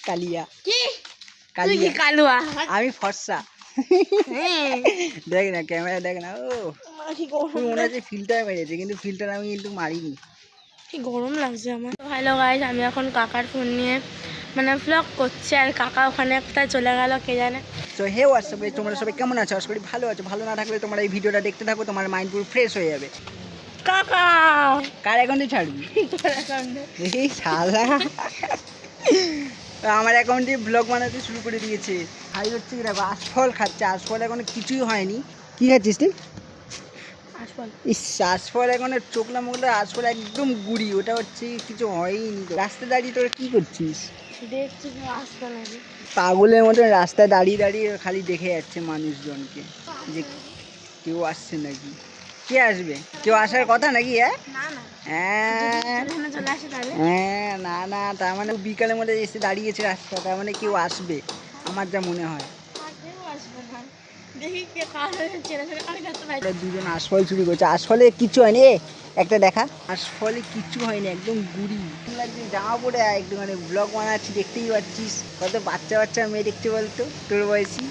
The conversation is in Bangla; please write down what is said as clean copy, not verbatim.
কালিয়া কি কালিয়া কালুয়া আমি ফর্সা দেখ না ক্যামেরা দেখ না ও পুরো মনে হচ্ছে ফিল্টার মেরেছে কিন্তু ফিল্টার আমি কিন্তু মারিনি কি গরম লাগছে আমার। তো হ্যালো গাইস, আমি এখন কাকার ফোন নিয়ে মানে ব্লগ করছি আর কাকা ওখানে একটা চলে গেল কে জানে। তো হে হোয়াটসঅ্যাপ গাইস, তোমরা সবাই কেমন আছো? আশা করি ভালো আছো। ভালো না থাকলে তোমরা এই ভিডিওটা দেখতে থাকো, তোমার মাইন্ড পুরো ফ্রেশ হয়ে যাবে। কাকা কার অ্যাকাউন্টে ছাড়বি এই শালা আমার অ্যাকাউন্টে ব্লগ বানাতে শুরু করে দিয়েছে। ভাই হচ্ছে কি দেখো, আশফল খাচ্ছে। আশফল এখন কিছুই হয়নি। কি খাচ্ছিস তুই? আসল ইস, আশফল এখন চোখলা মোগলা, আশফল একদম গুড়ি। ওটা হচ্ছে কিছু হয়নি। রাস্তায় দাঁড়িয়ে তোরা কি করছিস? দেখছি আসবে নাকি। পাগলের মতো রাস্তায় দাঁড়িয়ে দাঁড়িয়ে খালি দেখে যাচ্ছে মানুষজনকে যে কেউ আসছে নাকি। কে আসবে? কেউ আসার কথা নাকি? হ্যাঁ না না হ্যাঁ চলে আসে তাহলে হ্যাঁ, না না, তার মানে বিকালের মধ্যে এসে দাঁড়িয়েছে রাস্তা, তার মানে কেউ আসবে আমার যা মনে হয়। কেউ আসবে না, দেখি কে কার চেনাশোনা কার কাছে পাই। ওরা দুজন আশফল চুরি করছে। আশফলে কিচ্ছু হয়নি। একটা দেখা, আশফলে কিচ্ছু হয়নি, একদম গুড়ি লাগছে। জামা পরে একটু মানে ব্লগ বানাচ্ছি, দেখতেই পাচ্ছিস কত বাচ্চা বাচ্চা মেয়ে দেখতে বলতো তোর বয়সী।